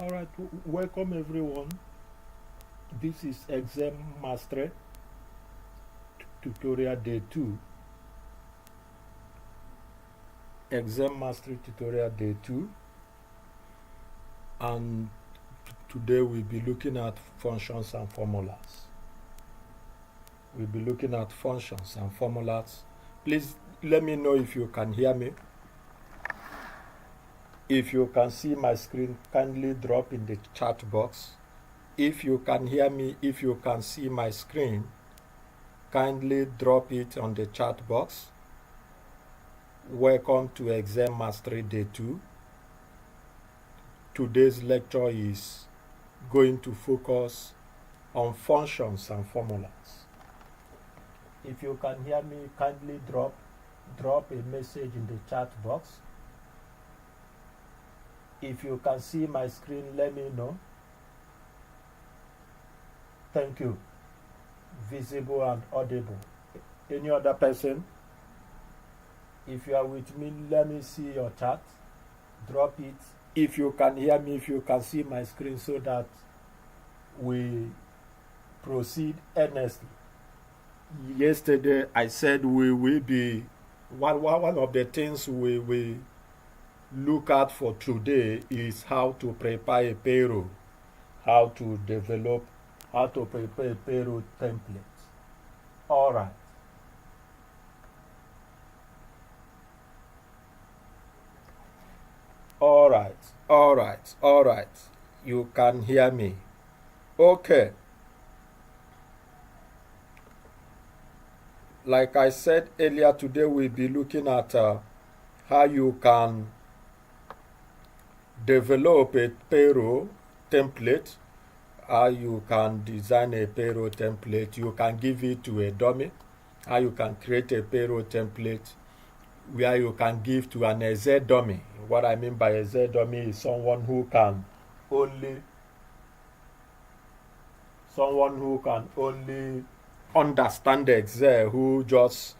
All right, welcome everyone. This is Exam Mastery tutorial day 2. Exam Mastery tutorial day 2. And today we'll be looking at functions and formulas. We'll be looking at functions and formulas. Please let me know if you can hear me. If you can see my screen, kindly drop in the chat box. If you can hear me, if you can see my screen, kindly drop it on the chat box. Welcome to Exam Mastery Day 2. Today's lecture is going to focus on functions and formulas. If you can hear me, kindly drop a message in the chat box. If you can see my screen, let me know. Thank you. Visible and audible. Any other person? If you are with me, let me see your chat. Drop it. If you can hear me, if you can see my screen, so that we proceed earnestly. Yesterday, I said we will be one of the things we will look at for today is how to prepare a payroll, how to prepare a payroll template. All right. All right. You can hear me. Okay. Like I said earlier, today we'll be looking at how you can develop a payroll template, how you can design a payroll template. You can give it to a dummy, how you can create a payroll template where you can give to an Excel dummy. What I mean by Excel dummy is someone who can only understand Excel, who just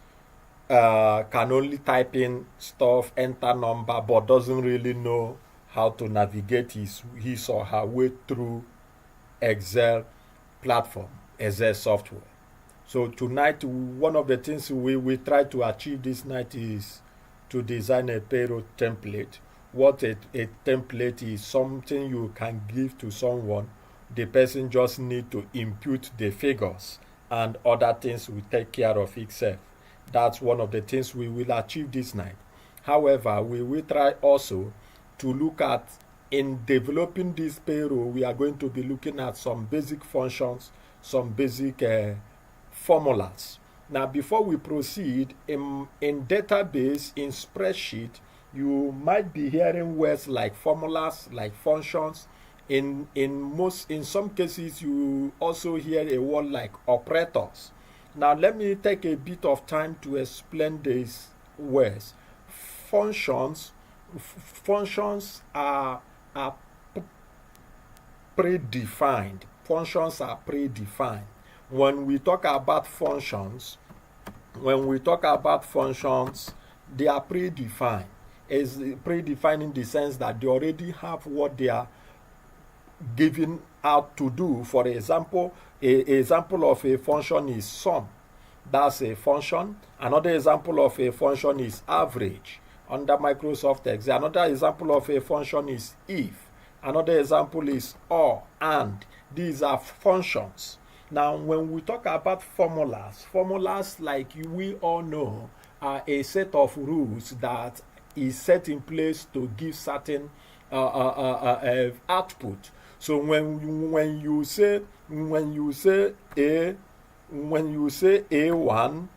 can only type in stuff, enter number, but doesn't really know how to navigate his or her way through Excel platform, Excel software. So tonight, one of the things we try to achieve this night is to design a payroll template. What a template is, something you can give to someone. The person just need to input the figures and other things will take care of itself. That's one of the things we will achieve this night. However, we will try also to look at, in developing this payroll, we are going to be looking at some basic functions, some basic formulas. Now, before we proceed, in database, in spreadsheet, you might be hearing words like formulas, like functions. In some cases, you also hear a word like operators. Now, let me take a bit of time to explain these words. Functions are predefined. Functions are predefined. When we talk about functions, they are predefined. Is predefined in the sense that they already have what they are given out to do. For example, an example of a function is sum. That's a function. Another example of a function is average under Microsoft Excel. Another example of a function is if. Another example is or, and. These are functions. Now, when we talk about formulas, like we all know, are a set of rules that is set in place to give certain output. So when you say A1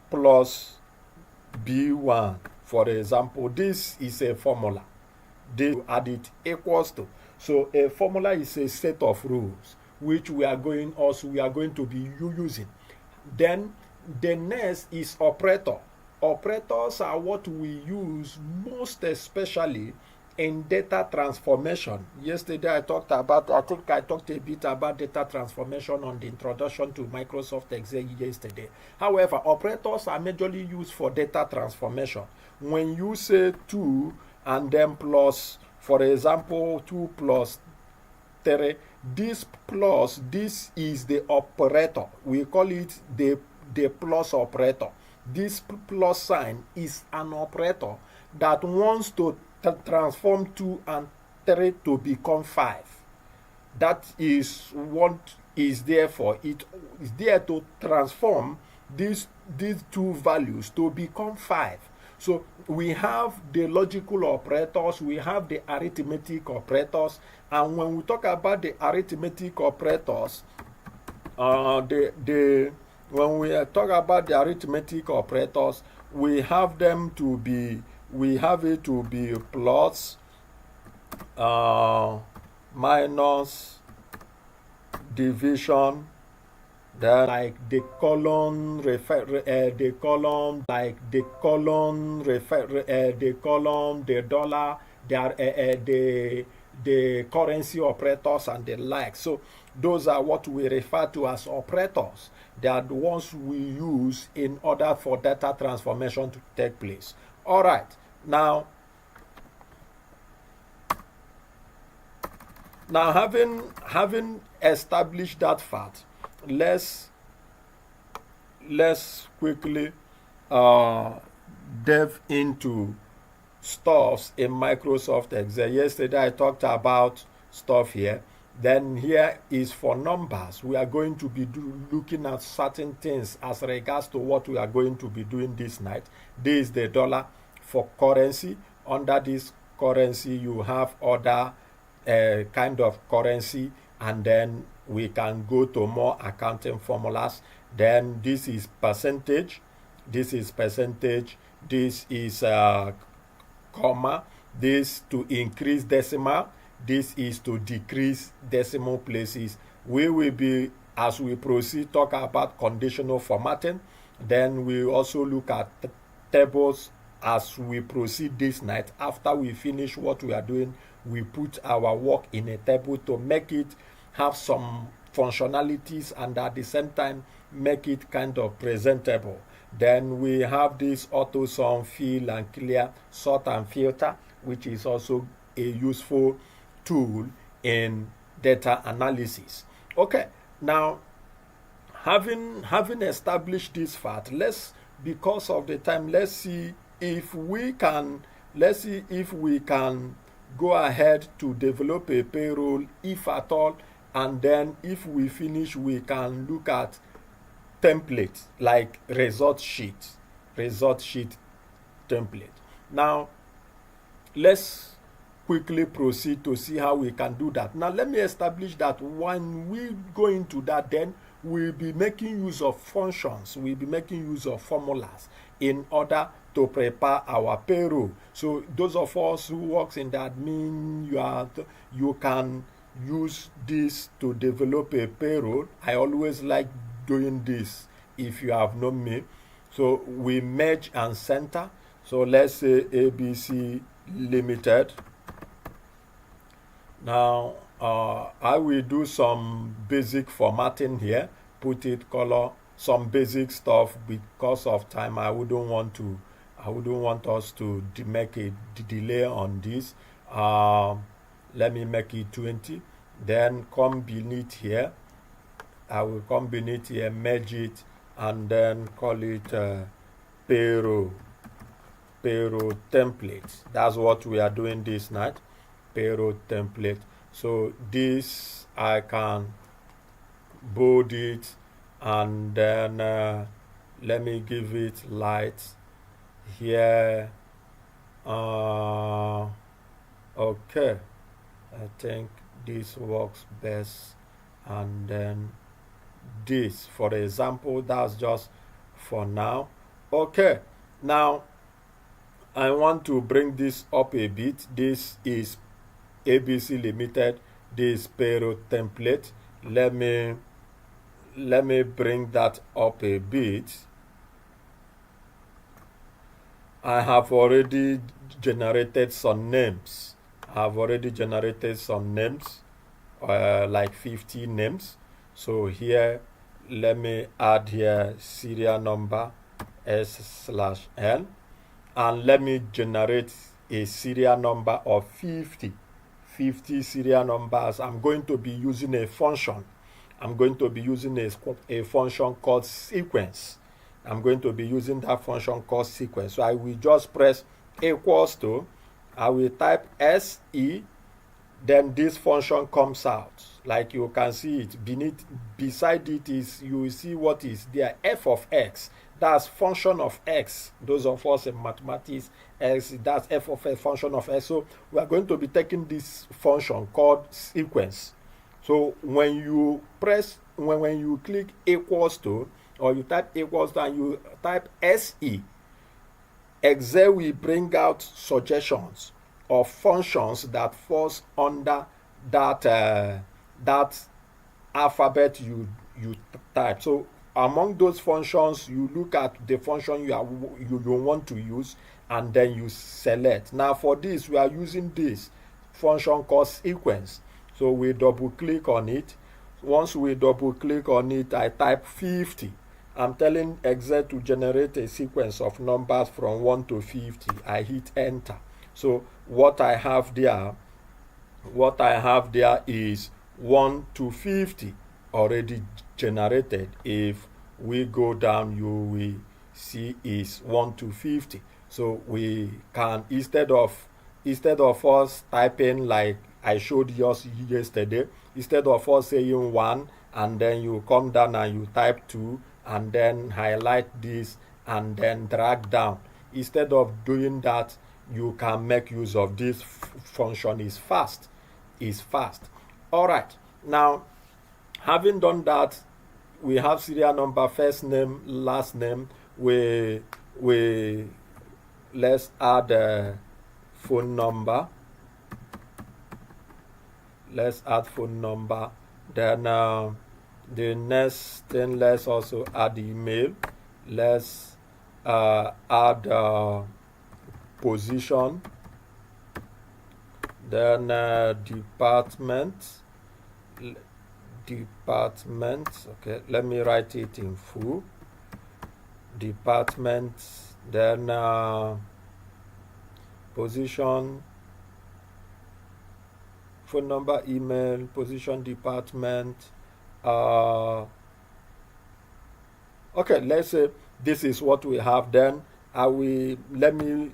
plus B1, for example, this is a formula. They add it equals to. So a formula is a set of rules which we are going to be using. Then the next is operator. Operators are what we use most especially in data transformation. Yesterday I talked a bit about data transformation on the introduction to Microsoft Excel yesterday. However, operators are majorly used for data transformation. When you say 2 and then plus For example, 2 plus 3. This is the operator. We call it the plus operator. This plus sign is an operator that wants to transform 2 and 3 to become 5. That is what is there for. It is there to transform these two values to become 5. So we have the logical operators, we have the arithmetic operators, and when we talk about the arithmetic operators, when we talk about the arithmetic operators, we have it to be plus, minus, division, then like the column the dollar, the currency operators and the like. So those are what we refer to as operators. They are the ones we use in order for data transformation to take place. All right. Now having established that fact, let's quickly delve into stuffs in Microsoft Excel. Yesterday I talked about stuff here. Then here is for numbers. We are going to be looking at certain things as regards to what we are going to be doing this night. This is the dollar for currency. Under this currency, you have other kind of currency, and then we can go to more accounting formulas. Then this is percentage. This is percentage. This is comma. This to increase decimal. This is to decrease decimal places. We will be, as we proceed, talk about conditional formatting. Then we also look at tables as we proceed this night. After we finish what we are doing, we put our work in a table to make it have some functionalities and at the same time make it kind of presentable. Then we have this auto sum, fill and clear, sort and filter, which is also a useful tool in data analysis. Okay, now having established this fact, because of the time, let's see if we can go ahead to develop a payroll, if at all, and then if we finish, we can look at templates like result sheet template. Now let's quickly proceed to see how we can do that. Now let me establish that when we go into that, then we'll be making use of functions, we'll be making use of formulas in order to prepare our payroll. So those of us who works in the admin, you can use this to develop a payroll. I always like doing this if you have known me. So we merge and center. So let's say ABC Limited. Now I will do some basic formatting here, put it color, some basic stuff. Because of time, I wouldn't want us to make a delay on this. Let me make it 20. Then come beneath here. I will come beneath here, merge it, and then call it payroll template. That's what we are doing this night. Payroll template. So this I can bold it, and then let me give it light here. Okay, I think this works best, and then this, for example, that's just for now. Okay, now I want to bring this up a bit. This is ABC Limited, this payroll template. Let me bring that up a bit. I have already generated some names. Like 50 names. So here, let me add here serial number S/N, and let me generate a serial number of 50 serial numbers. I'm going to be using a function. I'm going to be using a function called sequence. I'm going to be using that function called sequence. So I will just press equals to, I will type SE, then this function comes out. Like you can see it beside it is, you will see what is there, f of x. That's function of x. Those of us in mathematics, x, that's f of a function of x. So we are going to be taking this function called sequence. So when you click equals to, or you type equals to and you type SE, Excel will bring out suggestions of functions that falls under that alphabet you type. So among those functions, you look at the function you want to use, and then you select. Now for this, we are using this function called sequence. So we double click on it. Once we double click on it, I type 50. I'm telling Excel to generate a sequence of numbers from 1 to 50. I hit enter. So what I have there is 1 to 50 already generated. If we go down, you will see is 1 to 50. So we can, instead of us typing like I showed you yesterday, instead of us saying 1 and then you come down and you type 2 and then highlight this and then drag down, instead of doing that, you can make use of this function. Is fast. All right, now having done that, we have serial number, first name, last name. Let's add a phone number. Then the next thing, let's also add email. Let's add position. Then department. Okay, let me write it in full. Department. Then position, phone number, email, position, department. Okay, let's say this is what we have. Then let me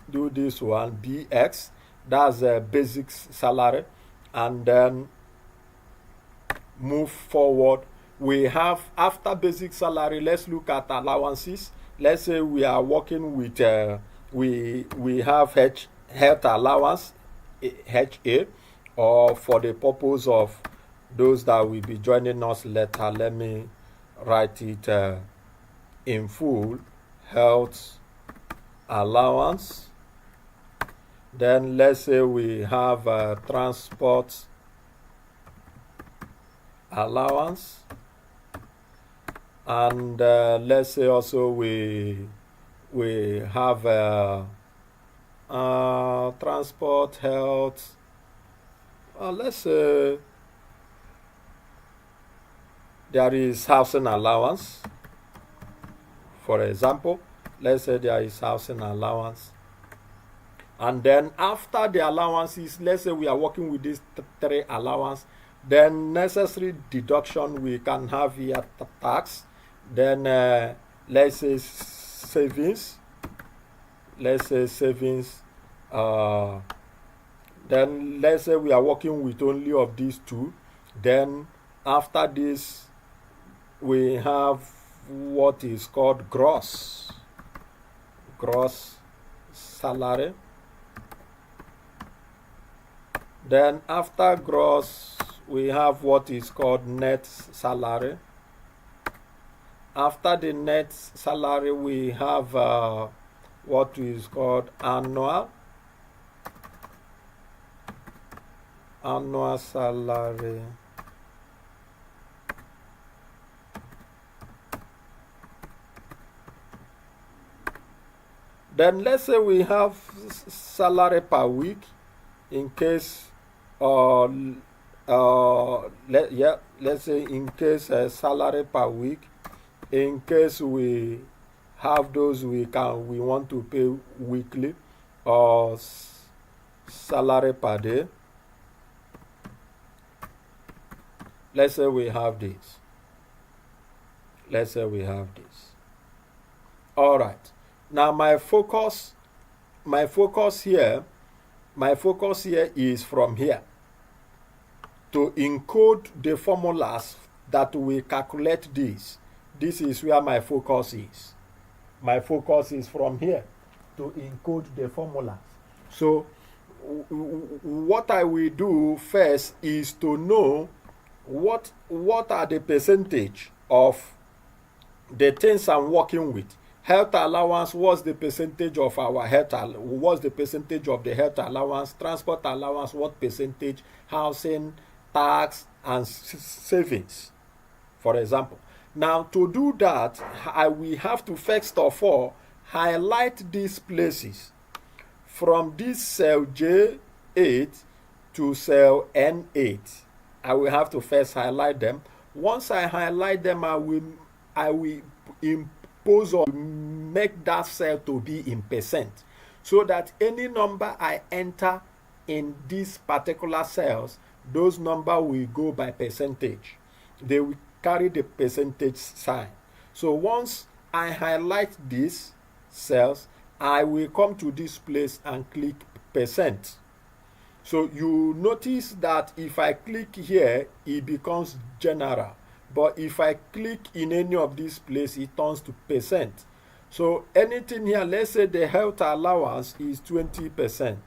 do this one, BX. That's a basic salary. And then move forward. We have, after basic salary, let's look at allowances. Let's say we are working with we have health allowance, HA, or for the purpose of those that will be joining us later, let me write it in full, health allowance. Then let's say we have transport allowance, and let's say also we have transport, health. Let's say there is housing allowance. For example, let's say there is housing allowance. And then after the allowances, let's say we are working with these three allowance, then necessary deduction we can have here, tax. Then let's say savings. Then let's say we are working with only of these two. Then after this, we have what is called gross salary. Then after gross, we have what is called net salary. After the net salary, we have what is called annual salary. Then let's say we have salary per week, in case let's say in case salary per week, in case we have those we want to pay weekly. or salary per day. Let's say we have this. Let's say we have this. All right. Now my focus here is from here to encode the formulas that will calculate this. This is where my focus is. My focus is from here to encode the formulas. So what I will do first is to know what are the percentage of the things I'm working with. Health allowance, what's the percentage of our health? What's the percentage of the health allowance? Transport allowance, what percentage? Housing, tax, and savings, for example. Now, to do that, we have to first of all highlight these places from this cell J8 to cell N8. I will have to first highlight them. Once I highlight them, I will impose or make that cell to be in percent, so that any number I enter in these particular cells, those numbers will go by percentage. They will carry the percentage sign. So once I highlight these cells, I will come to this place and click percent. So you notice that if I click here, it becomes general. But if I click in any of these places, it turns to percent. So anything here, let's say the health allowance is 20%.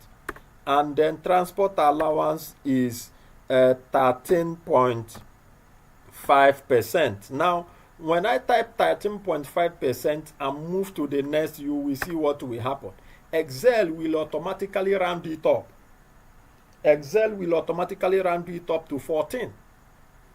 And then transport allowance is 13.5%. Now, when I type 13.5% and move to the next, you will see what will happen. Excel will automatically round it up. Excel will automatically round it up to 14.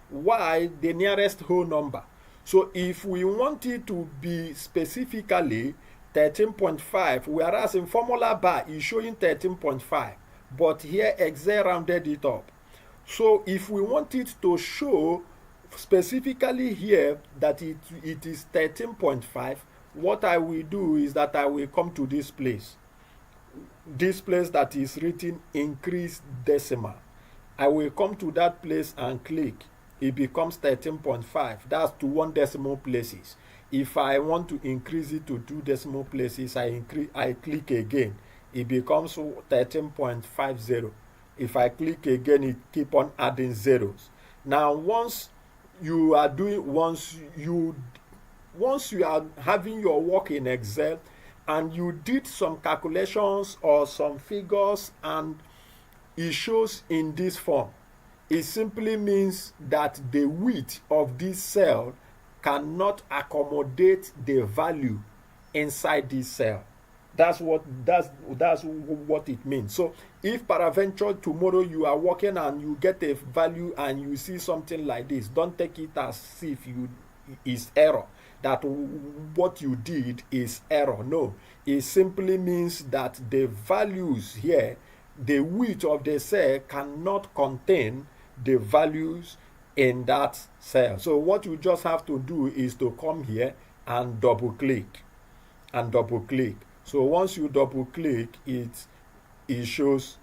Why? The nearest whole number. So if we want it to be specifically 13.5, whereas in formula bar is showing 13.5, but here Excel rounded it up. So if we want it to show specifically here that it is 13.5, what I will do is that I will come to this place that is written increase decimal. I will come to that place and click. It becomes 13.5. That's to 1 decimal places. If I want to increase it to 2 decimal places, I click again. It becomes 13.50. If I click again, it keep on adding zeros. Now once you are having your work in Excel and you did some calculations or some figures and it shows in this form, it simply means that the width of this cell cannot accommodate the value inside this cell. That's what it means. So if peradventure tomorrow you are working and you get a value and you see something like this, don't take it as if is error, that what you did is error. No, it simply means that the values here, the width of the cell cannot contain the values in that cell. So what you just have to do is to come here and double click. So once you double click, it shows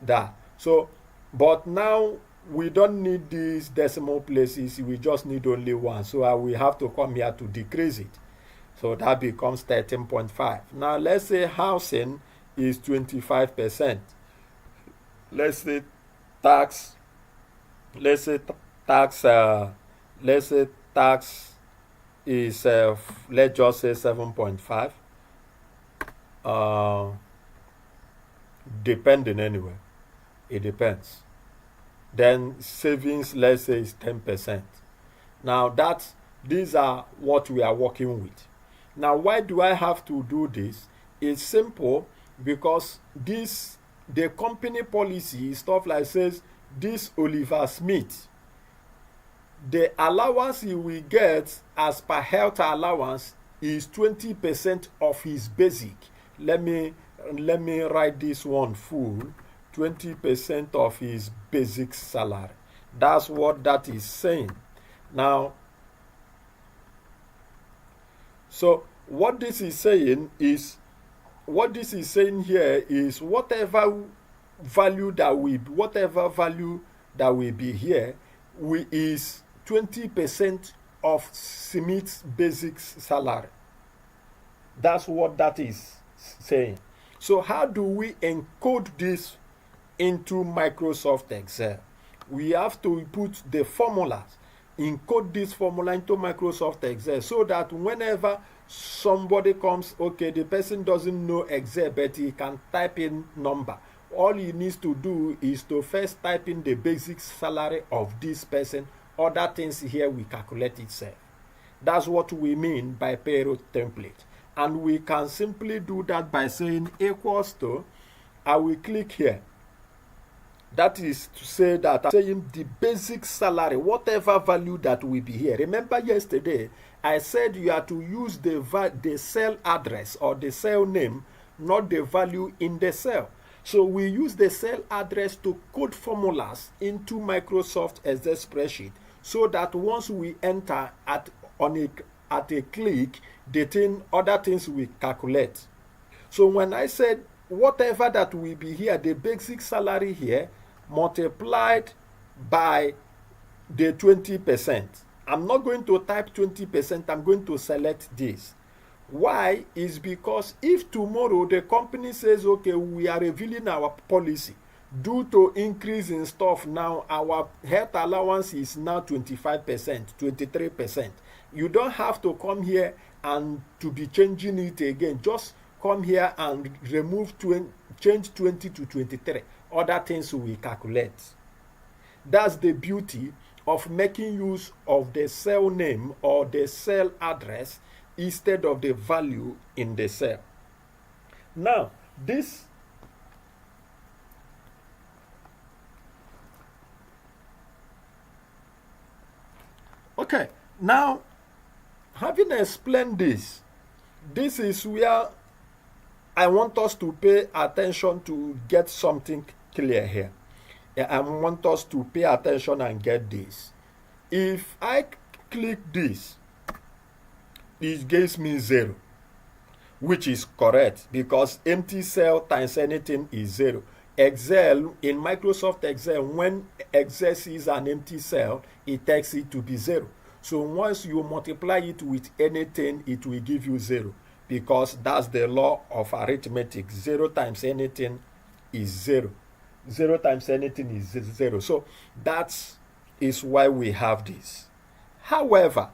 that. So but now we don't need these decimal places, we just need only one. So I will have to come here to decrease it. So that becomes 13.5. Now let's say housing is 25%. Let's say tax is let's just say 7.5. Depending anyway, it depends. Then savings, let's say, is 10%. Now these are what we are working with. Now why do I have to do this? It's simple, because the company policy stuff like says this Oliver Smith, the allowance he will get as per health allowance is 20% of his basic. Let me write this one full. 20% of his basic salary. That's what that is saying. Now, so what this is saying is what this is saying here is whatever value that will be here is 20% of Smith's basic salary. That's what that is saying. So how do we encode this into Microsoft Excel? We have to put the formulas, encode this formula into Microsoft Excel, so that whenever somebody comes, okay, the person doesn't know Excel, but he can type in number. All he needs to do is to first type in the basic salary of this person. Other things here we calculate itself. That's what we mean by payroll template. And we can simply do that by saying equals to, I will click here. That is to say that I'm saying the basic salary, whatever value that will be here. Remember yesterday, I said you have to use the cell address or the cell name, not the value in the cell. So we use the cell address to code formulas into Microsoft Excel spreadsheet, so that once we enter at a click, other things we calculate. So when I said whatever that will be here, the basic salary here multiplied by the 20%. I'm not going to type 20%, I'm going to select this. Why? Is because if tomorrow the company says, okay, we are revealing our policy, due to increase in stuff now, our health allowance is now 25%, 23%. You don't have to come here and to be changing it again. Just come here and change 20 to 23. Other things we calculate. That's the beauty of making use of the cell name or the cell address instead of the value in the cell. Now, this okay, now having explained this, this is where I want us to pay attention to get something clear here. I want us to pay attention and get this. If I click this, it gives me 0, which is correct because empty cell times anything is 0. Excel, in Microsoft Excel, when Excel sees an empty cell, it takes it to be 0. So once you multiply it with anything, it will give you 0, because that's the law of arithmetic. 0 times anything is 0. 0 times anything is 0. So that is why we have this. However,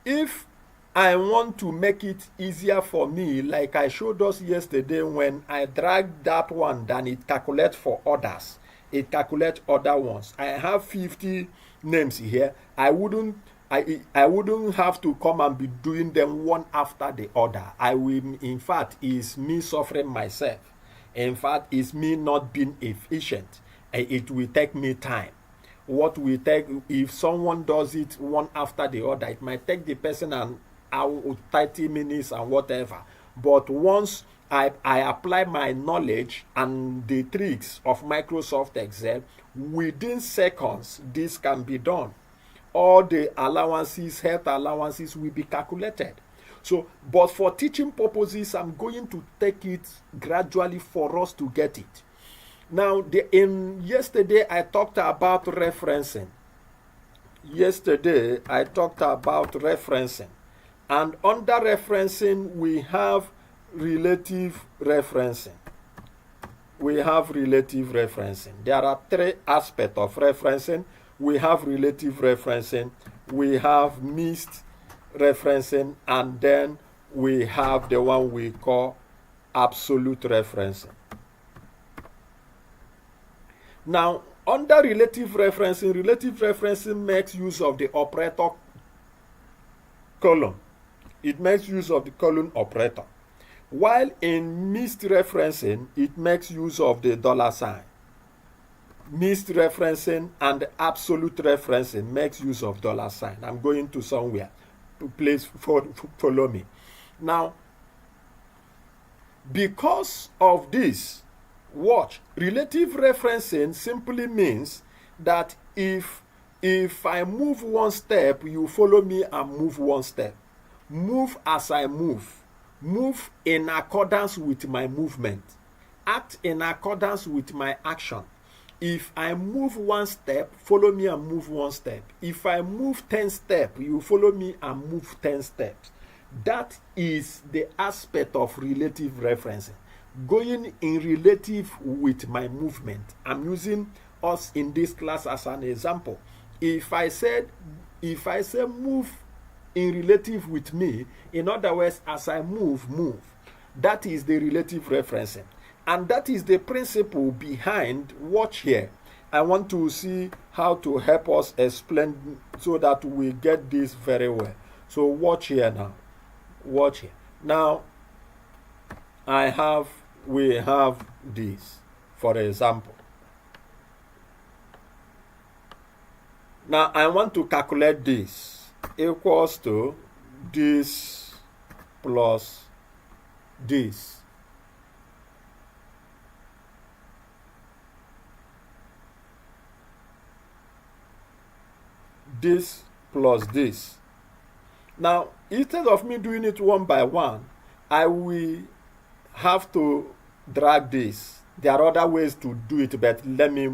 if I want to make it easier for me, like I showed us yesterday, when I drag that one, then it calculates for others. It calculates other ones. I have 50 names here. I wouldn't have to come and be doing them one after the other. In fact, it's me suffering myself. In fact, it's me not being efficient. It will take me time. What will take, if someone does it one after the other, it might take the person an hour, 30 minutes and whatever. But once I apply my knowledge and the tricks of Microsoft Excel, within seconds, this can be done. All the allowances, health allowances will be calculated. So, but for teaching purposes, I'm going to take it gradually for us to get it. Now, yesterday I talked about referencing. And under referencing, we have relative referencing. There are 3 aspects of referencing. We have relative referencing, we have mixed referencing, and then we have the one we call absolute referencing. Now, under relative referencing makes use of the operator column. It makes use of the column operator. While in mixed referencing, it makes use of the $sign. Mixed referencing and absolute referencing makes use of $sign. I'm going to somewhere. Please follow me. Now, because of this, watch. Relative referencing simply means that if I move one step, you follow me and move one step. Move as I move. move in accordance with my movement, act in accordance with my action. If I move one step, follow me and move one step. If I move 10 steps, you follow me and move 10 steps. That is the aspect of relative referencing. Going in relative with my movement. I'm using us in this class as an example. If I say move in relative with me, in other words, as I move. That is the relative referencing. And that is the principle behind, watch here. I want to see how to help us explain so that we get this very well. So watch here now. Watch here. Now, we have this, for example. Now, I want to calculate this equals to this plus this. This plus this. Now, instead of me doing it one by one, I will have to drag this. There are other ways to do it, but let me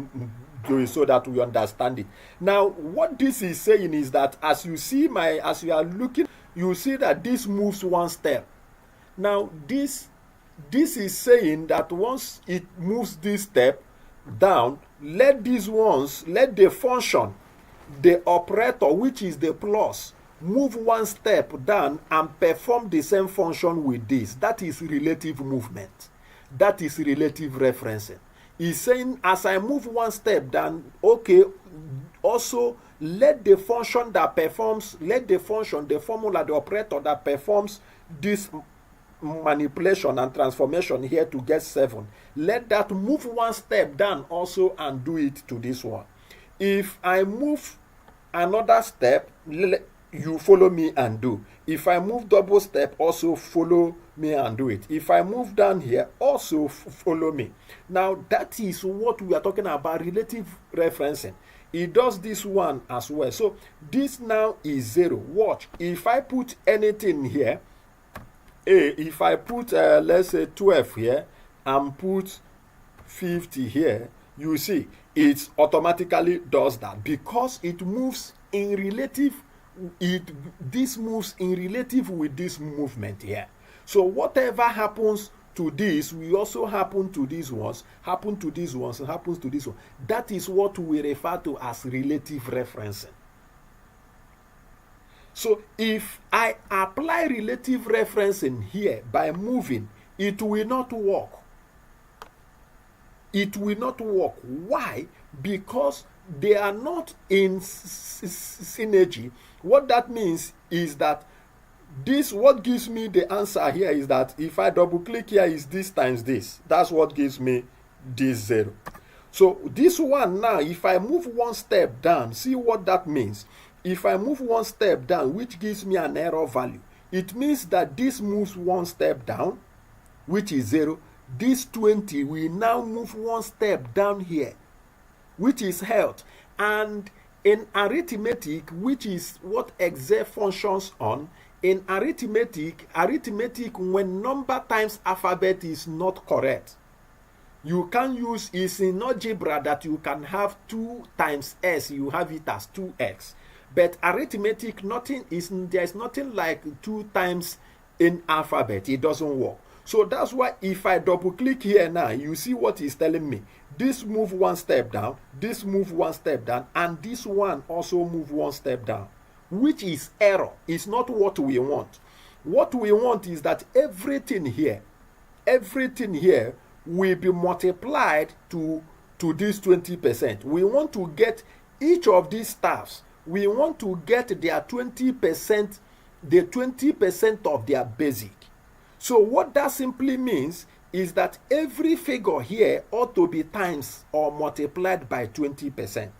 do it so that we understand it. Now, what this is saying is that as you are looking, you see that this moves one step. Now, this is saying that once it moves this step down, let the function, the operator, which is the plus, move one step down and perform the same function with this. That is relative movement. That is relative referencing. He's saying, as I move one step down, okay, also let the function that performs, the formula, the operator that performs this manipulation and transformation here to get 7, let that move one step down also and do it to this one. If I move another step, you follow me and do. If I move double step, also follow me and do it. If I move down here, also follow me. Now, that is what we are talking about, relative referencing. It does this one as well. So, this now is 0. Watch. If I put anything here, if I put, let's say, 12 here, and put 50 here, you see, it automatically does that because it moves in relative. This moves in relative with this movement here. So whatever happens to this will also happen to these ones, happen to these ones, and happens to this one. That is what we refer to as relative referencing. So if I apply relative referencing here by moving, it will not work. It will not work. Why? Because they are not in synergy. What that means is that what gives me the answer here is that if I double click here is this times this. That's what gives me this 0. So this one now, if I move one step down, see what that means. If I move one step down, which gives me an error value, it means that this moves one step down, which is 0. This 20 will now move one step down here, which is health. And in arithmetic, which is what Excel functions on, in arithmetic, when number times alphabet is not correct, you can use, is in algebra that you can have 2 times s, you have it as 2x. But arithmetic, there's nothing like 2 times in alphabet. It doesn't work. So that's why if I double click here now, you see what it's telling me. This move one step down, this move one step down, and this one also move one step down, which is error. It's not what we want. What we want is that everything here will be multiplied to this 20%. We want to get each of these staffs, we want to get their 20%, the 20% of their basic. So what that simply means is that every figure here ought to be times or multiplied by 20%.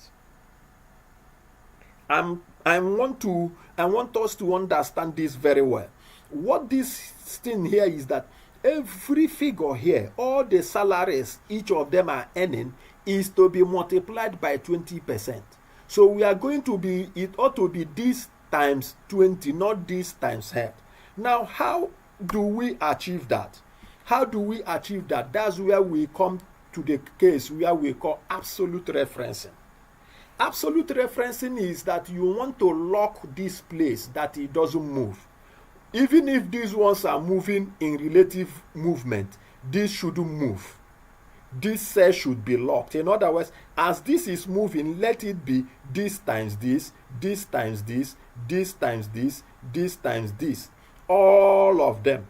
I want us to understand this very well. What this thing here is that every figure here, all the salaries each of them are earning, is to be multiplied by 20%. So we are going to be, it ought to be this times 20, not this times head. Now, how do we achieve that? How do we achieve that? That's where we come to the case where we call absolute referencing. Absolute referencing is that you want to lock this place that it doesn't move. Even if these ones are moving in relative movement, this shouldn't move. This cell should be locked. In other words, as this is moving, let it be this times this, this times this, this times this, this times this. All of them.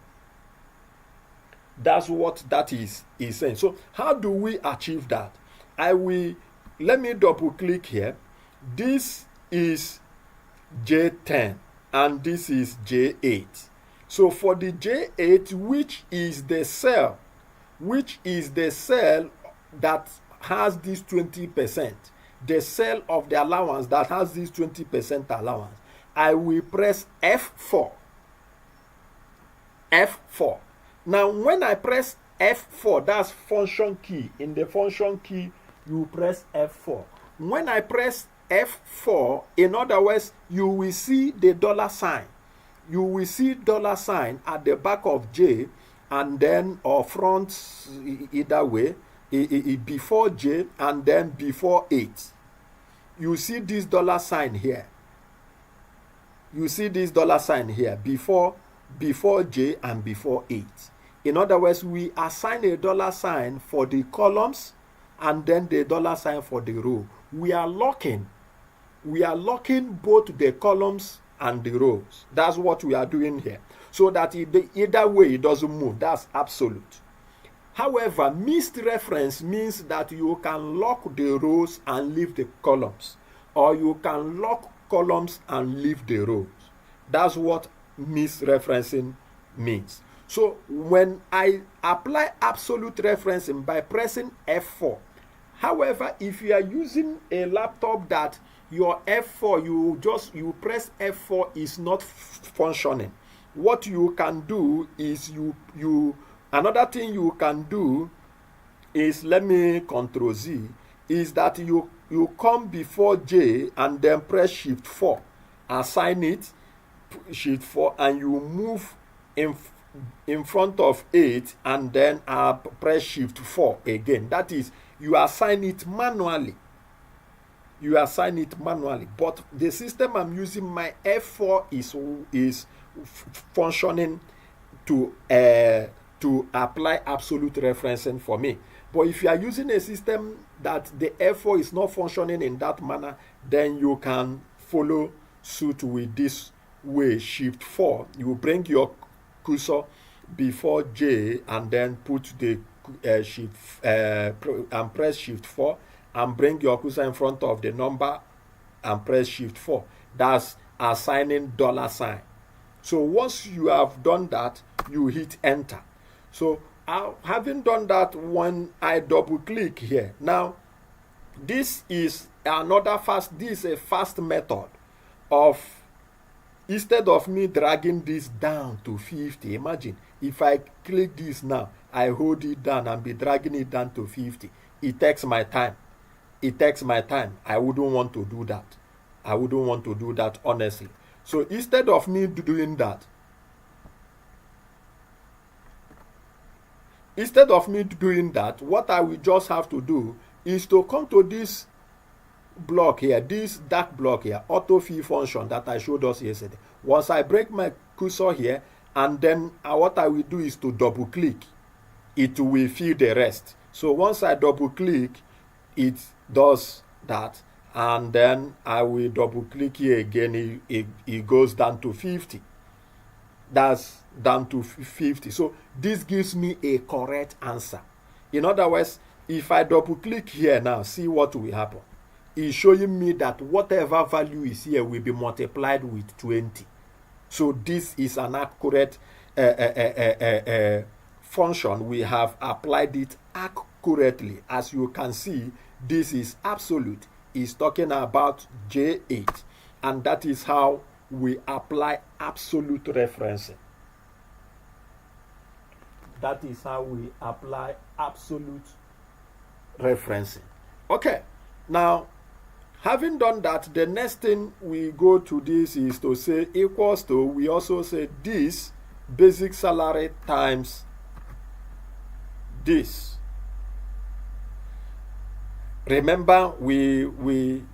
That's what that is saying. So how do we achieve that? Let me double click here. This is J10 and this is J8. So for the J8, which is the cell that has this 20%, the cell of the allowance that has this 20% allowance, I will press F4. F4. Now when I press F4, that's function key. In the function key, you press F4. When I press F4, in other words, you will see the dollar sign. You will see dollar sign at the back of J, and then or front, either way, before J and then before 8. You see this dollar sign here. You see this dollar sign here before J and before 8. In other words, we assign a dollar sign for the columns and then the dollar sign for the row. We are locking both the columns and the rows. That's what we are doing here. So that either way it doesn't move. That's absolute. However, mixed reference means that you can lock the rows and leave the columns, or you can lock columns and leave the rows. That's what mixed referencing means. So when I apply absolute referencing by pressing F4, however, if you are using a laptop that your F4, you press F4 is not functioning, what you can do is another thing you can do is, let me Ctrl Z, is that you come before J and then press Shift 4, assign it Shift 4, and you move in front of 8 and then press Shift 4 again. That is, you assign it manually. But the system I'm using, my F4 is functioning to apply absolute referencing for me. But if you are using a system that the F4 is not functioning in that manner, then you can follow suit with this way. Shift 4, you bring your cursor before J and then put the shift and press Shift 4 and bring your cursor in front of the number and press Shift 4. That's assigning dollar sign. So once you have done that, you hit enter. So having done that, when I double click here, now this is a fast method of, instead of me dragging this down to 50, imagine if I click this now, I hold it down and be dragging it down to 50. It takes my time. I wouldn't want to do that. Honestly. So instead of me doing that, what I will just have to do is to come to this block here, this dark block here, autofill function that I showed us yesterday. Once I break my cursor here, and then what I will do is to double click, it will fill the rest. So once I double click, it does that, and then I will double click here again, it goes down to 50. That's down to 50. So this gives me a correct answer. In other words, if I double click here now, see what will happen. It's showing me that whatever value is here will be multiplied with 20. So this is an accurate function. We have applied it accurately. As you can see, this is absolute. It's talking about J8. And that is how we apply absolute referencing. Okay. Now, having done that, the next thing we go to this is to say equals to, we also say this basic salary times this. Remember, we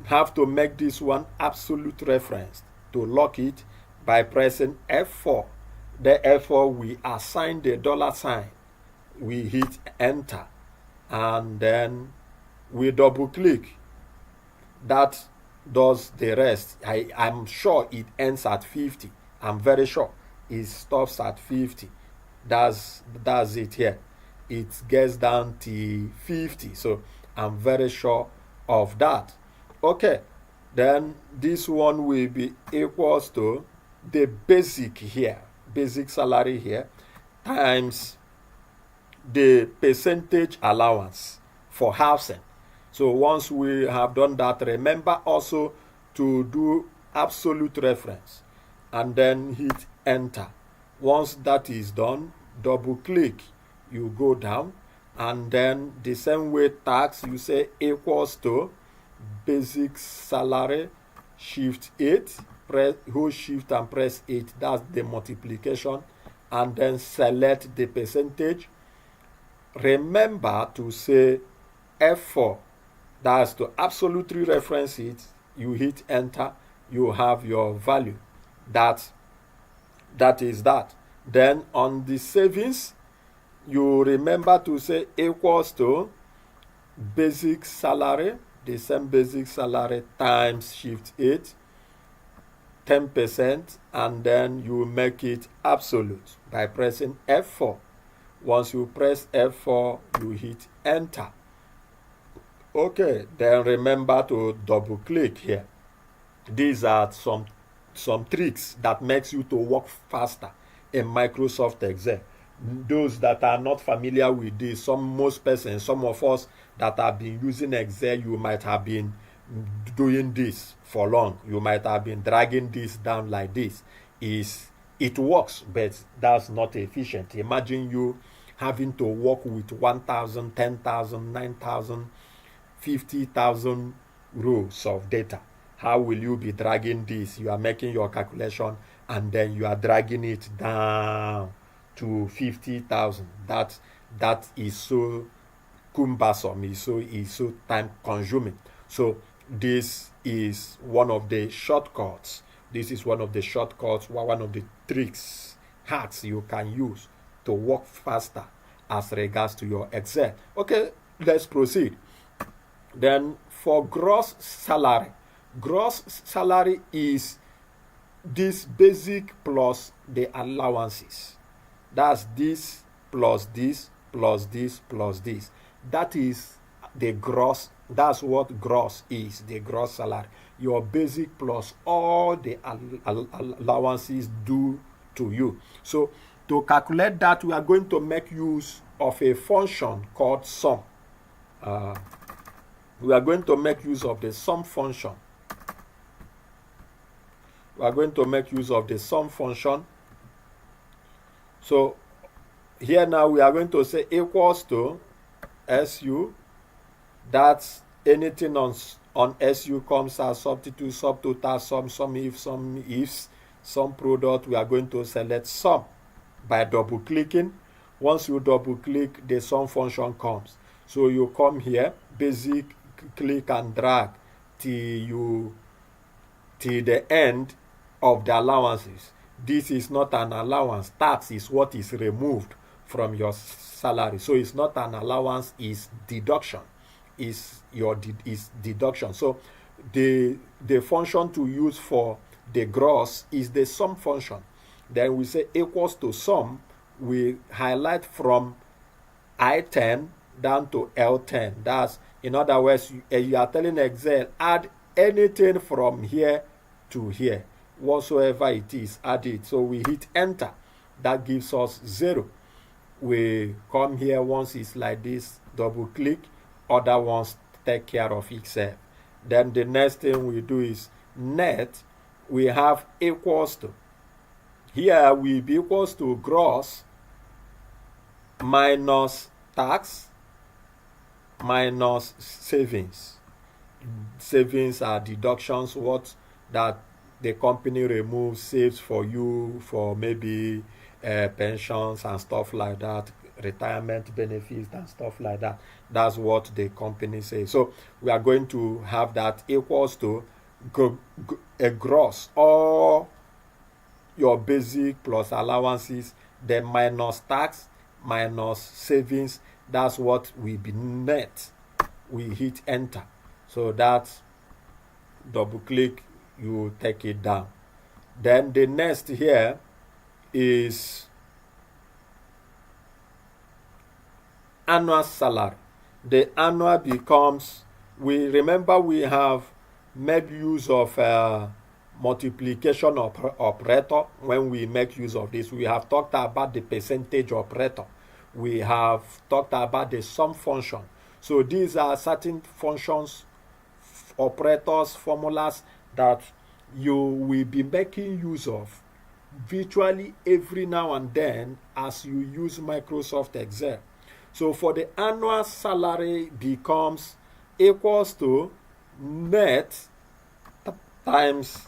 have to make this one absolute reference. To lock it by pressing F4. Therefore, we assign the dollar sign. We hit enter, and then we double click. That does the rest. I'm sure it ends at 50. I'm very sure it stops at 50. That's it here. It gets down to 50. So I'm very sure of that. Okay, then this one will be equals to the basic here, basic salary here, times the percentage allowance for housing. So once we have done that, remember also to do absolute reference and then hit enter. Once that is done, double click, you go down, and then the same way tax, you say equals to basic salary, shift 8, hold shift and press 8, that's the multiplication, and then select the percentage. Remember to say F4, that's to absolutely reference it. You hit enter, you have your value. That is that. Then on the savings, you remember to say equals to basic salary, the same basic salary times shift 8, 10%, and then you make it absolute by pressing F4. Once you press F4, you hit enter. Okay, then remember to double click here. These are some tricks that makes you to work faster in Microsoft Excel. Those that are not familiar with this, most persons, some of us that have been using Excel, you might have been doing this for long. You might have been dragging this down like this. It works, but that's not efficient. Imagine you having to work with 1,000, 10,000, 9,000, 50,000 rows of data. How will you be dragging this? You are making your calculation and then you are dragging it down to 50,000. That is so cumbersome, is so time consuming. So this is one of the shortcuts. One of the tricks, hacks you can use to work faster as regards to your Excel. Okay, let's proceed. Then for gross salary is this basic plus the allowances. That's this plus this plus this plus this. That is the gross. That's what gross is, the gross salary. Your basic plus all the allowances due to you. So to calculate that, we are going to make use of a function called sum. We are going to make use of the sum function. So here now we are going to say equals to SU. That's anything on SU comes as substitute, subtotal, sum if, sum ifs, sum product. We are going to select sum by double clicking. Once you double click, the sum function comes. So you come here, basic, click and drag till the end of the allowances. This is not an allowance. Tax is what is removed from your salary. So it's not an allowance, it's deduction. Is deduction. So the function to use for the gross is the sum function. Then we say equals to sum. We highlight from I10 down to L10. That's, in other words, you are telling Excel, add anything from here to here. Whatsoever it is, add it. So we hit enter. That gives us 0. We come here, once it's like this, double click. Other ones take care of itself. Then the next thing we do is net. We have equals to. Here will be equals to gross minus tax minus savings. Savings are deductions, what that the company removes, saves for you for maybe pensions and stuff like that, retirement benefits and stuff like that. That's what the company says. So we are going to have that equals to a gross, or your basic plus allowances, then minus tax, minus savings. That's what will be net. We hit enter. So that's double click, you take it down. Then the next here is annual salary. The annual becomes, we remember we have made use of multiplication operator. When we make use of this, we have talked about the percentage operator. We have talked about the sum function. So these are certain functions, operators, formulas that you will be making use of virtually every now and then as you use Microsoft Excel. So for the annual salary becomes equals to net times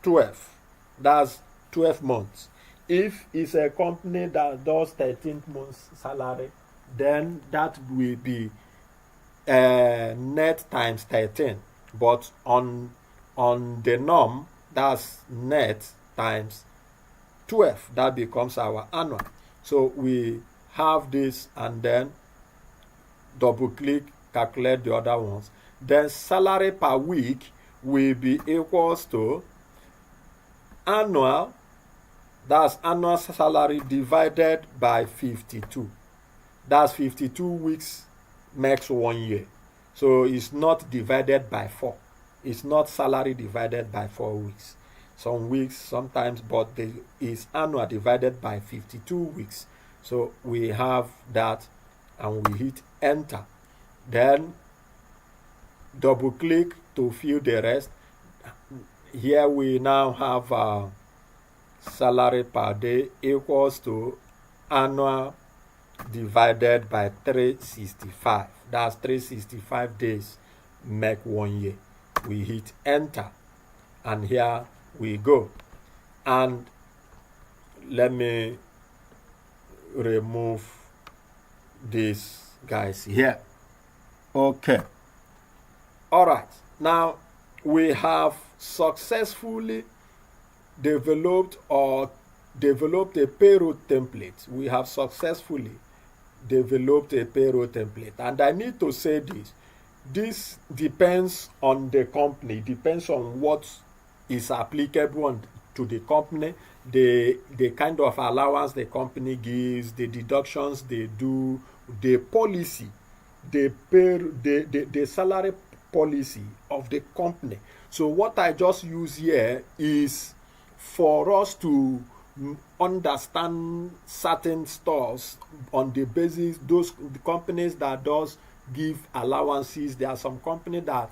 12. That's 12 months. If it's a company that does 13 months salary, then that will be net times 13. But on the norm, that's net times 12. That becomes our annual. So we have this and then double click, calculate the other ones. Then salary per week will be equals to annual, that's annual salary divided by 52. That's 52 weeks makes 1 year. So it's not divided by 4. It's not salary divided by 4 weeks. Some weeks sometimes, but it's annual divided by 52 weeks. So we have that and we hit enter. Then double click to fill the rest. Here we now have salary per day equals to annual divided by 365. That's 365 days make 1 year. We hit enter and here we go. And let me remove these guys here. Okay. All right. Now we have successfully developed a payroll template. We have successfully developed a payroll template. And I need to say this. This depends on the company, depends on what is applicable to the company, the kind of allowance the company gives, the deductions they do, the policy, the salary policy of the company. So what I just use here is for us to understand certain stores on the basis, those companies that does give allowances. There are some companies that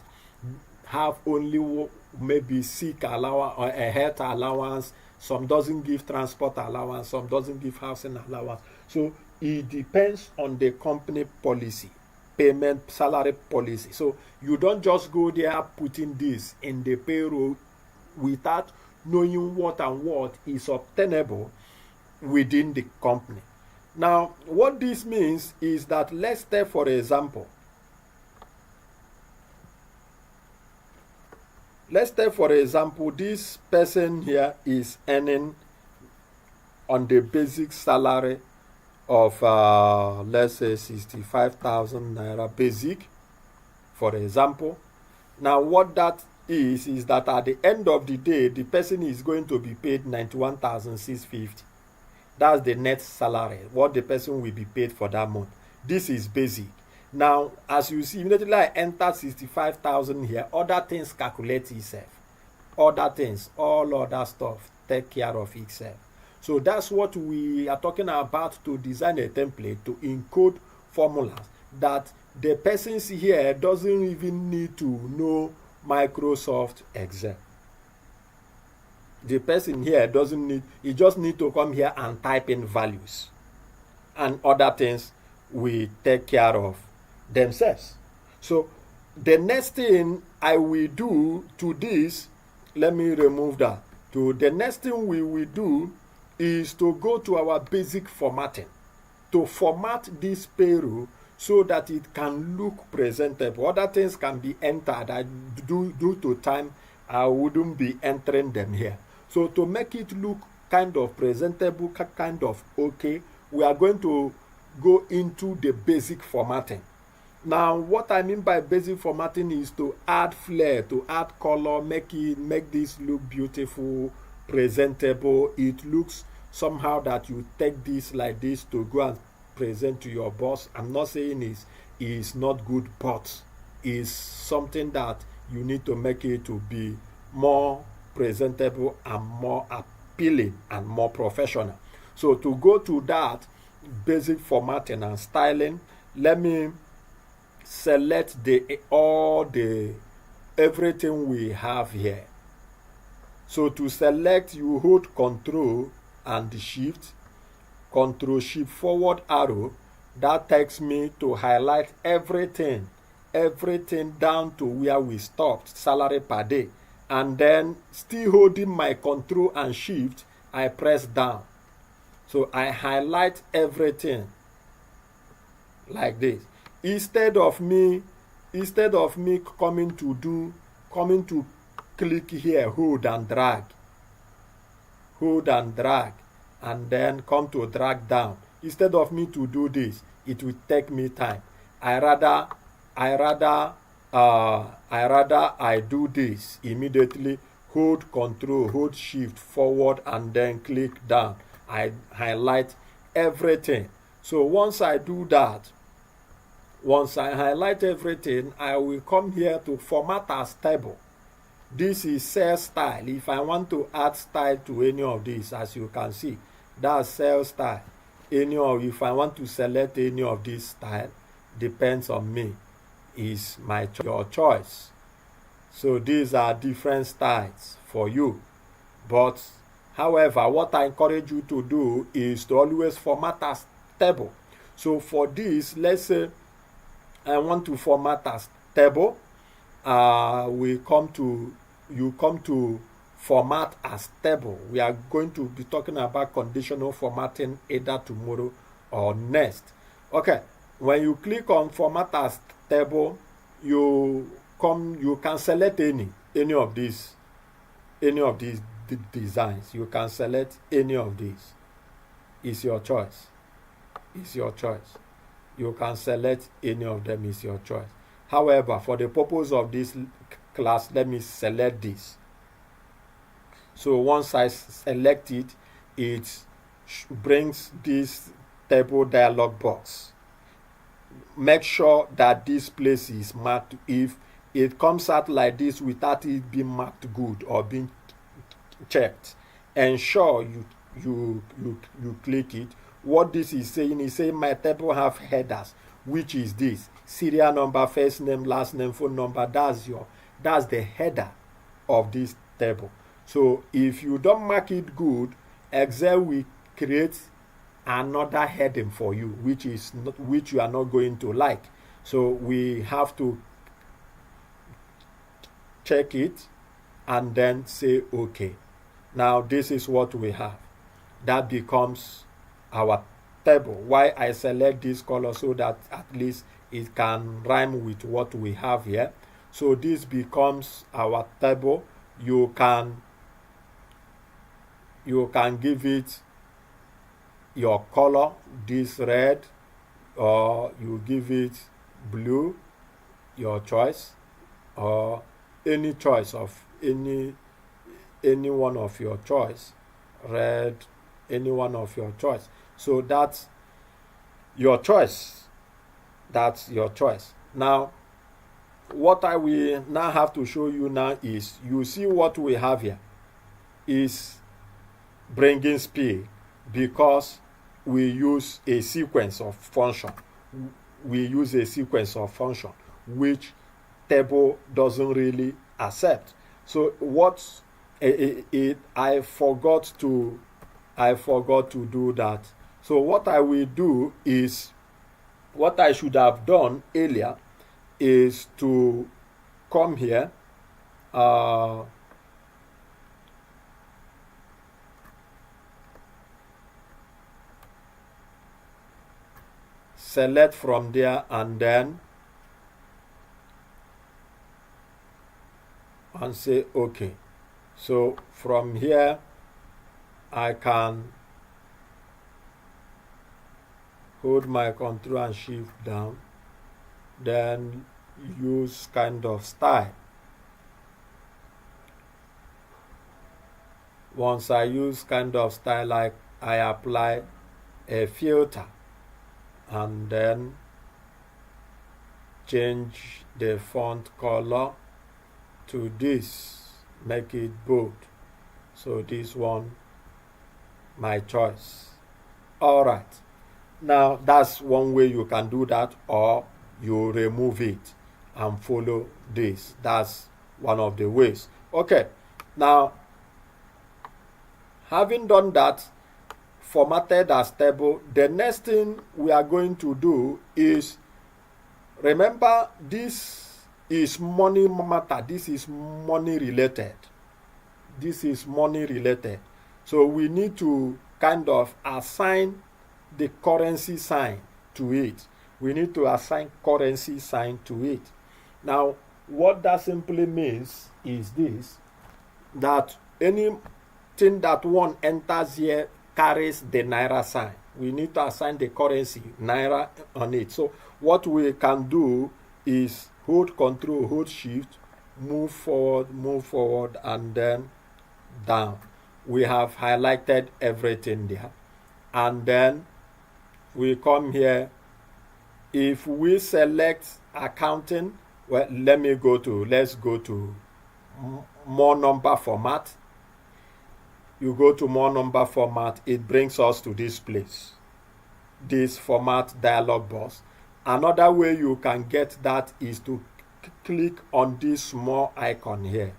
have only maybe sick allowance or a health allowance. Some doesn't give transport allowance. Some doesn't give housing allowance. So it depends on the company policy, payment salary policy. So you don't just go there putting this in the payroll without knowing what and what is obtainable within the company. Now, what this means is that let's take, for example, this person here is earning on the basic salary of, let's say, 65,000 naira basic, for example. Now, what that is that at the end of the day, the person is going to be paid 91,650. That's the net salary, what the person will be paid for that month. This is basic. Now, as you see, immediately I enter 65,000 here, other things calculate itself. Other things, all other stuff, take care of itself. So that's what we are talking about, to design a template to encode formulas that the persons here doesn't even need to know Microsoft Excel. The person here doesn't need, he just need to come here and type in values, and other things we take care of themselves. So the next thing I will do to this, let me remove that. To the next thing we will do is to go to our basic formatting, to format this payroll so that it can look presentable. Other things can be entered. Due to time, I wouldn't be entering them here. So to make it look kind of presentable, kind of okay, we are going to go into the basic formatting. Now, what I mean by basic formatting is to add flair, to add color, make this look beautiful, presentable. It looks somehow that you take this like this to go and present to your boss. I'm not saying is not good, but is something that you need to make it to be more presentable and more appealing and more professional. So to go to that basic formatting and styling, let me select everything we have here. So to select, you hold Control and Shift, Control Shift forward arrow. That takes me to highlight everything down to where we stopped, salary per day. And then still holding my Control and Shift, I press down. So I highlight everything like this. Instead of me coming to click here, hold and drag, and then come to drag down. Instead of me to do this, it will take me time. I do this immediately. Hold Control, hold Shift forward, and then click down. I highlight everything. So once I do that, once I highlight everything, I will come here to format as table. This is cell style. If I want to add style to any of these, as you can see, that's cell style. If I want to select any of this style, depends on me. Is your choice. So these are different styles for you. But however, what I encourage you to do is to always format as table. So for this, let's say I want to format as table. You come to format as table. We are going to be talking about conditional formatting either tomorrow or next. Okay, when you click on format as table, you can select any of these designs. You can select any of these. It's your choice. You can select any of them. Is your choice. However, for the purpose of this class, let me select this. So once I select it, it brings this table dialog box. Make sure that this place is marked. If it comes out like this without it being marked good or being checked, ensure you click it. What this is saying my table have headers, which is this: serial number, first name, last name, phone number. That's the header of this table. So if you don't mark it good, Excel will create another heading for you, which you are not going to like. So we have to check it and then say okay. Now this is what we have. That becomes our table. Why I select this color? So that at least it can rhyme with what we have here. So this becomes our table. You can give it your color, this red, or you give it blue, your choice, or any choice of any one of your choice, red, any one of your choice. So that's your choice. Now, what I will now have to show you now is, you see what we have here is bringing speed, because we use a sequence of function. Which table doesn't really accept. So what I forgot to do that. So what I will do is, what I should have done earlier is to come here, select from there and then and say okay. So from here I can hold my control and shift down, then use kind of style. Once I use kind of style, like I apply a filter and then change the font color to this, make it bold. So this one, my choice. All right. Now that's one way you can do that, or you remove it and follow this. That's one of the ways. Okay. Now, having done that, formatted as table, the next thing we are going to do is, remember, this is money matter. This is money related. This is money related. So we need to kind of assign the currency sign to it. We need to assign currency sign to it. Now, what that simply means is this, that anything that one enters here carries the Naira sign. We need to assign the currency Naira on it. So what we can do is hold Control, hold Shift, move forward, and then down. We have highlighted everything there. And then we come here. If we select accounting, well, let's go to more number format. You go to more number format, it brings us to this place, this format dialog box. Another way you can get that is to click on this small icon here.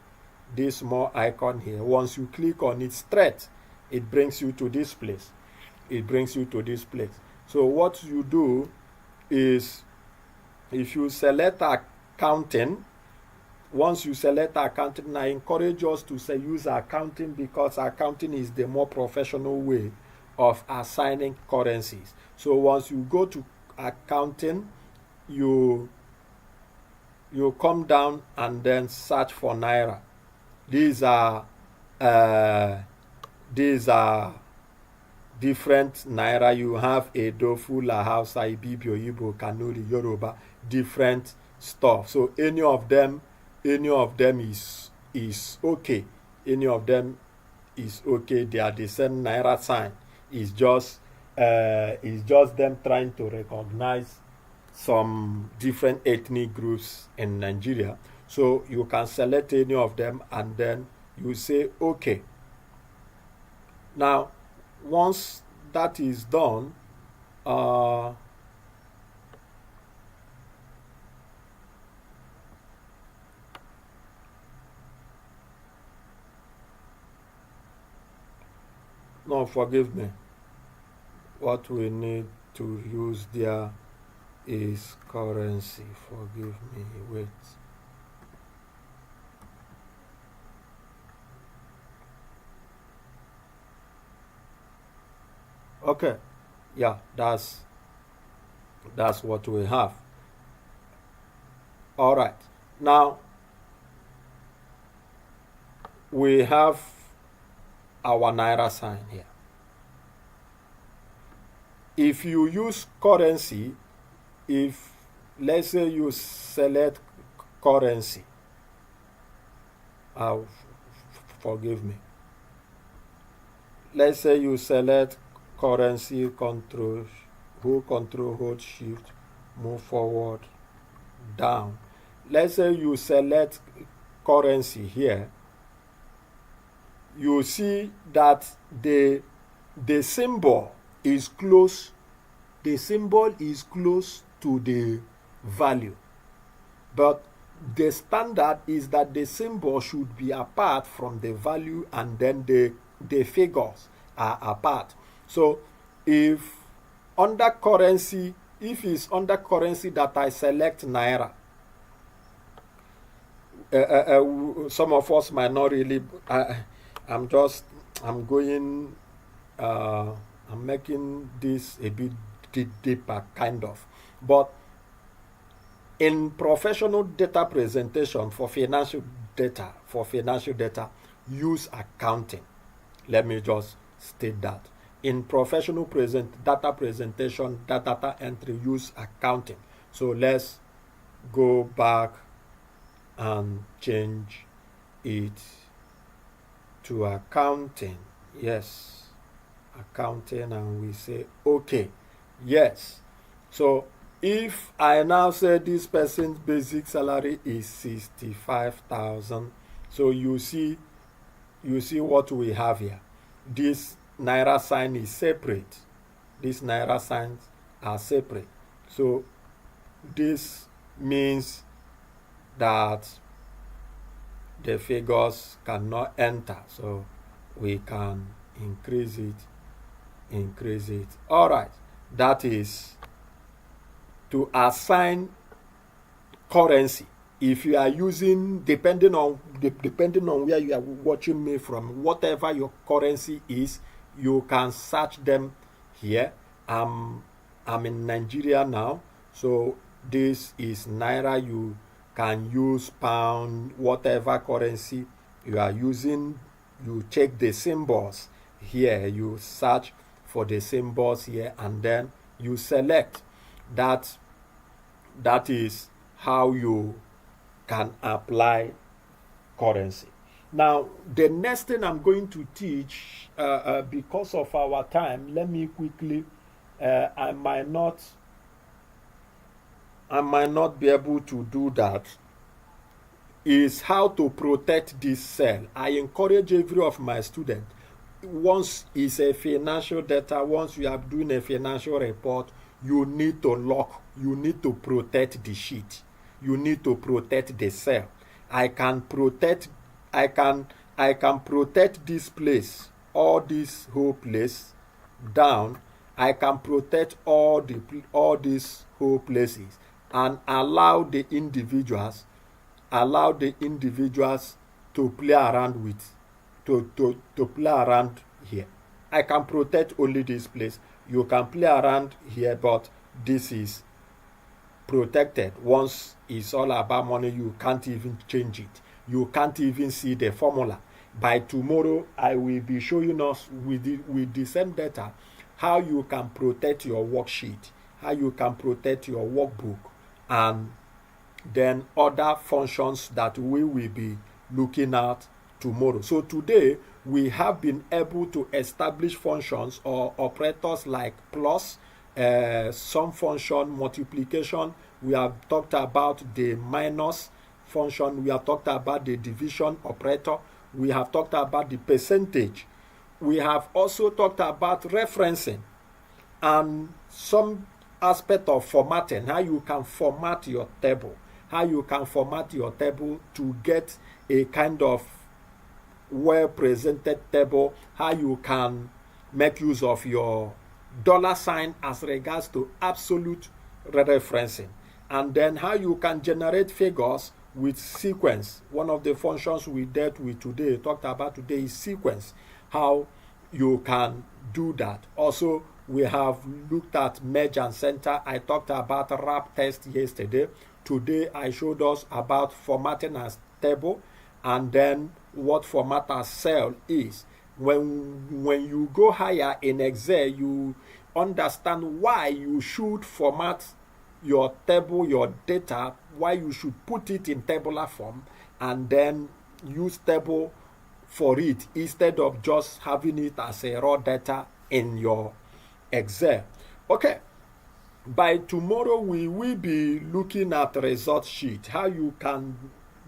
This small icon here. Once you click on it straight, it brings you to this place. It brings you to this place. So what you do is, if you select accounting, once you select accounting, I encourage us to use accounting, because accounting is the more professional way of assigning currencies. So once you go to accounting, you come down and then search for Naira. These are different Naira. You have Edo, Fula, Hausa, Ibibio, Igbo, Kanuri, Yoruba, different stuff. So any of them is okay. Any of them is okay. They are the same Naira sign. It's just them trying to recognize some different ethnic groups in Nigeria. So you can select any of them and then you say okay. Now, once that is done, no, forgive me. What we need to use there is currency. Forgive me. Wait. Okay. Yeah, that's what we have. All right. Now we have our Naira sign here. If you use currency, if let's say you select currency, forgive me. Let's say you select currency, hold Shift, move forward, down. Let's say you select currency here. You see that the symbol is close. The symbol is close to the value, but the standard is that the symbol should be apart from the value, and then the figures are apart. So if it's under currency that I select Naira, some of us might not really. I'm making this a bit deeper, kind of. But in professional data presentation for financial data, use accounting. Let me just state that. In professional data presentation, data entry, use accounting. So let's go back and change it to accounting. Yes, accounting, and we say okay. Yes. So if I now say this person's basic salary is 65,000, so you see what we have here. This naira sign is separate. These naira signs are separate. So this means that the figures cannot enter. So we can increase it. All right. That is to assign currency. If you are using, depending on where you are watching me from, whatever your currency is, you can search them here. I'm in Nigeria now, so this is naira. You can use pound, whatever currency you are using. You check the symbols here. You search for the symbols here, and then you select that. That is how you can apply currency. Now, the next thing I'm going to teach, because of our time, let me quickly, I might not be able to do that, is how to protect this cell. I encourage every of my students, once it's a financial data, once you are doing a financial report, you need to lock, you need to protect the sheet. You need to protect the cell. I can protect this place, all this whole place down. I can protect all these whole places and allow the individuals to play around with, to play around here. I can protect only this place. You can play around here, but this is protected. Once it's all about money, you can't even change it. You can't even see the formula. By tomorrow, I will be showing us with the same data how you can protect your worksheet, how you can protect your workbook, and then other functions that we will be looking at tomorrow. So today, we have been able to establish functions or operators like plus, sum function, multiplication. We have talked about the minus function. We have talked about the division operator. We have talked about the percentage. We have also talked about referencing and some aspect of formatting, how you can format your table, to get a kind of well-presented table, how you can make use of your dollar sign as regards to absolute referencing, and then how you can generate figures with sequence. One of the functions we talked about today is sequence, how you can do that. Also, we have looked at merge and center. I talked about wrap test yesterday. Today, I showed us about formatting as table, and then what format as cell is. When you go higher in Excel, you understand why you should format your table, your data, why you should put it in tabular form, and then use table for it instead of just having it as a raw data in your Excel. Okay. By tomorrow, we will be looking at result sheet, how you can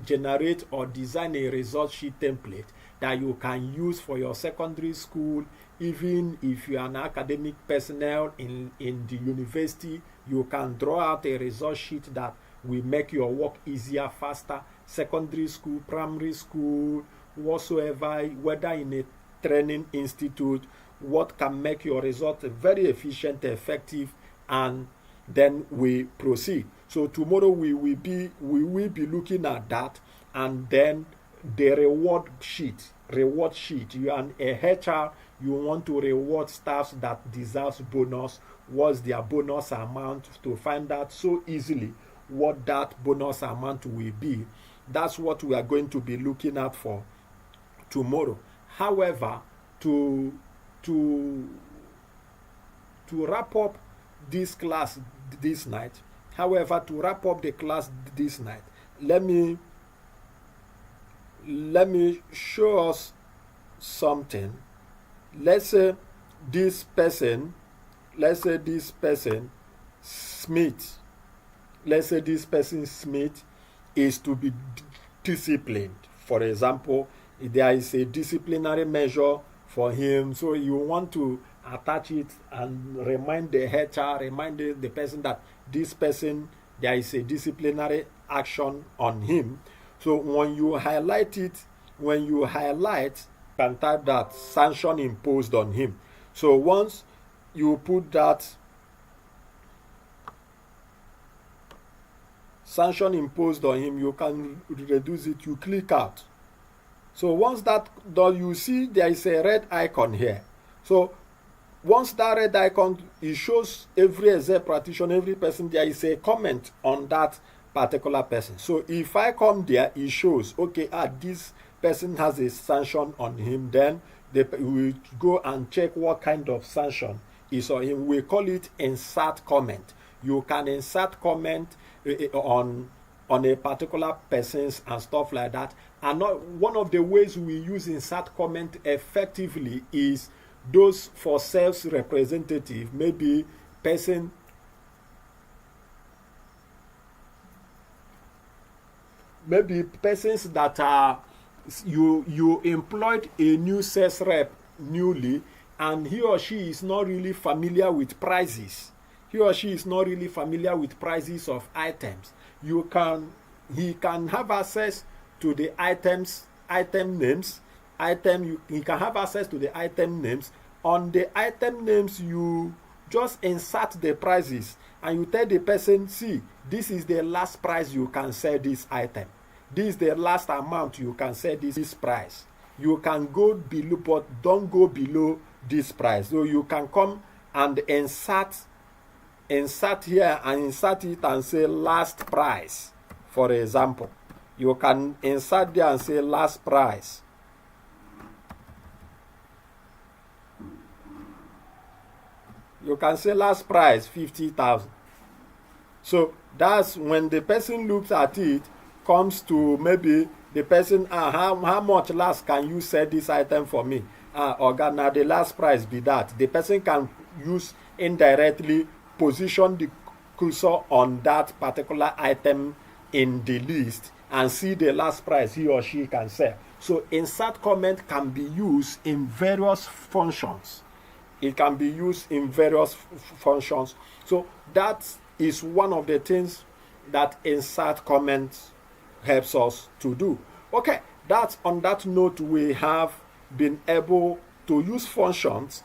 generate or design a result sheet template that you can use for your secondary school. Even if you are an academic personnel in the university, you can draw out a result sheet that will make your work easier, faster. Secondary school, primary school, whatsoever, whether in a training institute, what can make your result very efficient, effective, and then we proceed. So tomorrow we will be looking at that, and then the reward sheet. You are a HR, You want to reward staffs that deserves bonus. What's their bonus amount, to find out so easily what that bonus amount will be. That's what we are going to be looking at for tomorrow. However, to wrap up this class this night, however, to wrap up the class this night, let me show us something. Let's say this person Smith, let's say this person Smith is to be disciplined. For example, there is a disciplinary measure for him, so you want to attach it and remind the HR, remind the person that this person, there is a disciplinary action on him. So when you highlight it, you can type that sanction imposed on him. So once you put that sanction imposed on him, you can reduce it, you click out. So once that done, you see there is a red icon here. So once that red icon, it shows every exec practitioner, every person, there is a comment on that particular person. So if I come there, it shows, okay, this person has a sanction on him. Then we go and check what kind of sanction is on him. We call it insert comment. You can insert comment on a particular person's and stuff like that. And one of the ways we use insert comment effectively is those for sales representative, maybe persons that are you employed a new sales rep newly, and he or she is not really familiar with prices. He or she is not really familiar with prices of items. He can have access to the item names. He can have access to the item names. On the item names, you just insert the prices and you tell the person, see, this is the last price you can sell this item. This is the last amount you can sell this price. You can go below, but don't go below this price. So you can come and insert here and insert it and say last price. For example, you can insert there and say last price. You can say last price 50,000. So that's when the person looks at it, comes to maybe the person, how much last can you sell this item for me? Oga, now the last price be that. The person can use indirectly position the cursor on that particular item in the list and see the last price he or she can sell. So insert comment can be used in various functions. It can be used in various functions. So that is one of the things that insert comment helps us to do. Okay, that's on that note, we have been able to use functions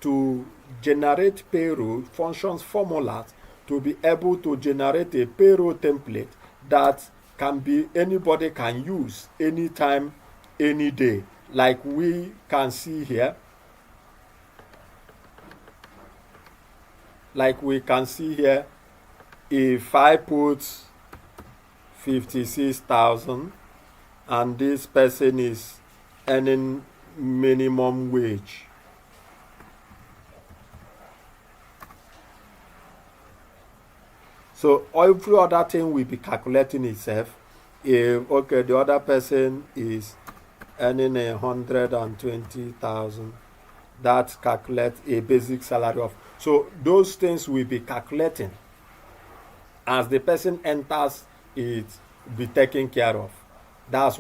to generate payroll, functions formulas to be able to generate a payroll template that can be anybody can use anytime, any day. Like we can see here. If I put 56,000 and this person is earning minimum wage, so every other thing will be calculating itself. If the other person is earning 120,000, that calculates a basic salary of. So those things will be calculating as the person enters, it be taken care of. That's